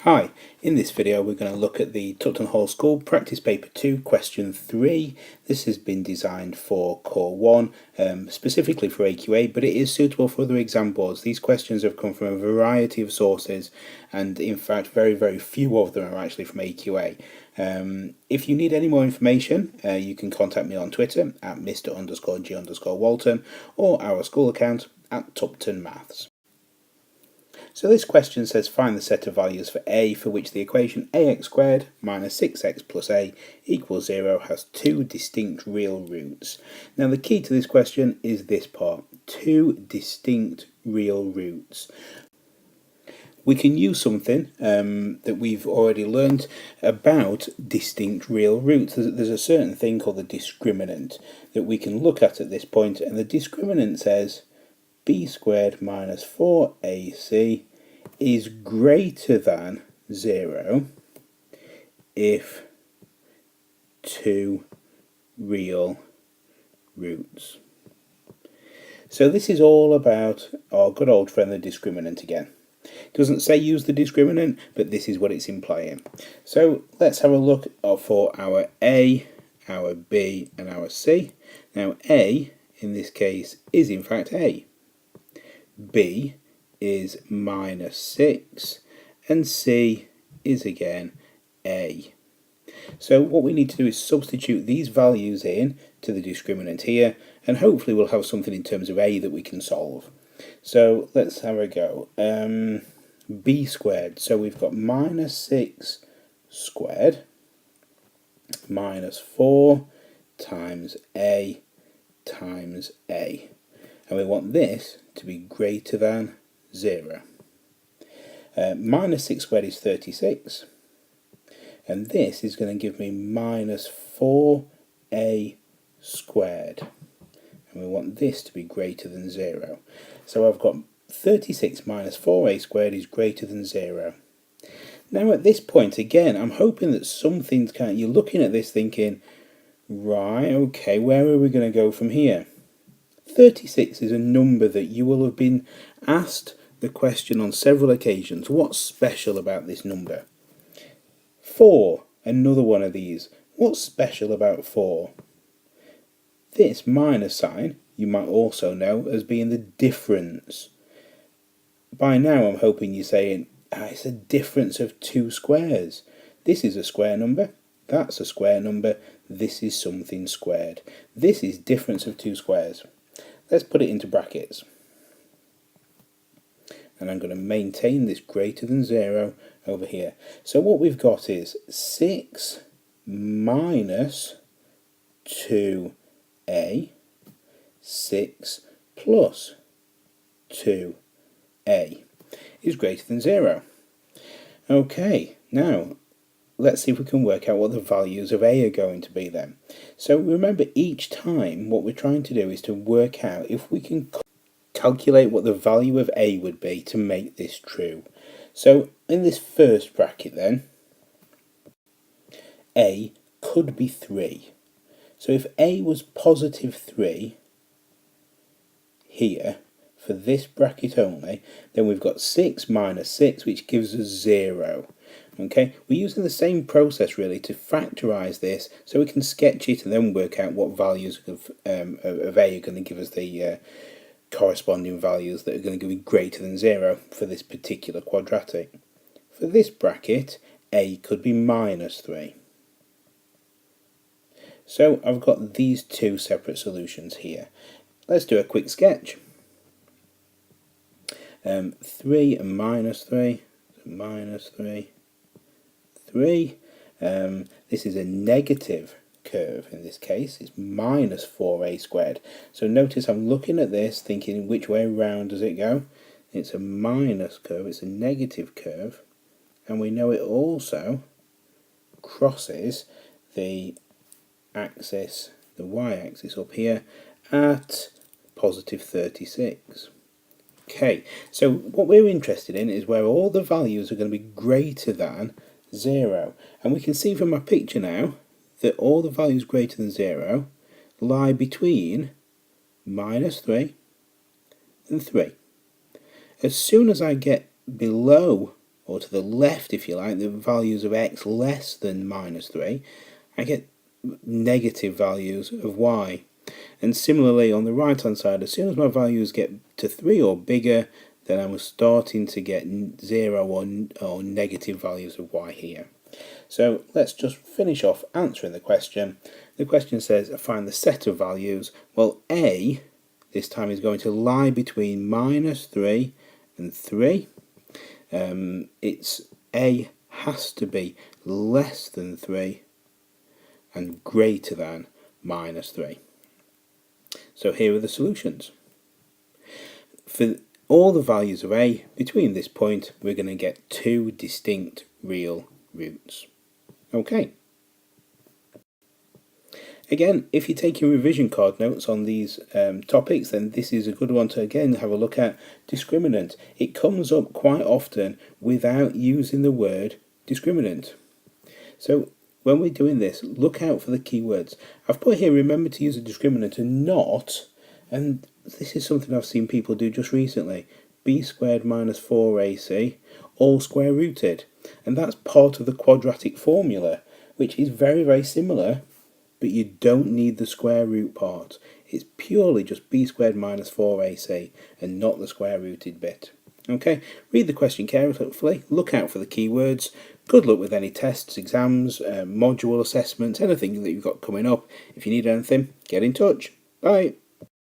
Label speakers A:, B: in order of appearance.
A: Hi, in this video we're going to look at the Tufton Hall School Practice Paper 2 question 3. This has been designed for Core 1, specifically for AQA, but it is suitable for other exam boards. These questions have come from a variety of sources, and in fact very few of them are actually from AQA. If you need any more information, you can contact me on Twitter at Mr_G_Walton or our school account at Tupton Maths. So this question says find the set of values for a for which the equation ax squared minus 6x plus a equals 0 has two distinct real roots. Now the key to this question is this part, two distinct real roots. We can use something that we've already learned about distinct real roots. There's a certain thing called the discriminant that we can look at this point, and the discriminant says b squared minus 4ac is greater than 0 if two real roots. So this is all about our good old friend the discriminant again. It doesn't say use the discriminant, but this is what it's implying. So let's have a look for our a, our b and our c. Now a in this case is in fact a. B is minus 6 and C is again A. So what we need to do is substitute these values in to the discriminant here, and hopefully we'll have something in terms of A that we can solve. So let's have a go. B squared, so we've got minus 6 squared minus 4 times A times A. And we want this to be greater than 0. Minus 6 squared is 36. And this is going to give me minus 4a squared. And we want this to be greater than 0. So I've got 36 minus 4a squared is greater than 0. Now at this point, again, I'm hoping that something's you're looking at this thinking, right, okay, where are we going to go from here? 36 is a number that you will have been asked the question on several occasions. What's special about this number? 4, another one of these. What's special about 4? This minus sign you might also know as being the difference. By now I'm hoping you're saying, it's a difference of 2 squares. This is a square number, that's a square number, this is something squared. This is difference of 2 squares. Let's put it into brackets. And I'm going to maintain this greater than 0 over here. So what we've got is 6 minus 2a, 6 plus 2a is greater than 0. Okay, now let's see if we can work out what the values of a are going to be then. So remember, each time what we're trying to do is to work out if we can calculate what the value of a would be to make this true. So in this first bracket then, a could be 3. So if a was positive 3 here, for this bracket only, then we've got 6 minus 6, which gives us 0. Okay, we're using the same process really to factorise this so we can sketch it and then work out what values of A are going to give us the corresponding values that are going to be greater than 0 for this particular quadratic. For this bracket, A could be minus 3. So I've got these two separate solutions here. Let's do a quick sketch. 3 and minus 3, minus 3. 3. This is a negative curve in this case. It's minus 4a squared. So notice I'm looking at this thinking which way round does it go? It's a minus curve, it's a negative curve, and we know it also crosses the axis, the y-axis up here at positive 36. Okay, so what we're interested in is where all the values are going to be greater than 0. And we can see from our picture now that all the values greater than 0 lie between minus 3 and 3. As soon as I get below or to the left if you like, the values of x less than minus 3, I get negative values of y. And similarly on the right hand side, as soon as my values get to 3 or bigger, then I'm starting to get 0 or negative values of y here. So let's just finish off answering the question. The question says find the set of values. Well, a this time is going to lie between minus 3 and 3. It's a has to be less than 3 and greater than minus 3. So here are the solutions. For all the values of a between this point, we're going to get 2 distinct real roots. Okay. Again, if you're taking revision card notes on these topics, then this is a good one to again have a look at. Discriminant. It comes up quite often without using the word discriminant. So when we're doing this, look out for the keywords. I've put here, remember to use a discriminant and not, and this is something I've seen people do just recently, b squared minus 4ac, all square rooted. And that's part of the quadratic formula, which is very, very similar, but you don't need the square root part. It's purely just b squared minus 4ac and not the square rooted bit. Okay, read the question carefully, look out for the keywords. Good luck with any tests, exams, module assessments, anything that you've got coming up. If you need anything, get in touch. Bye.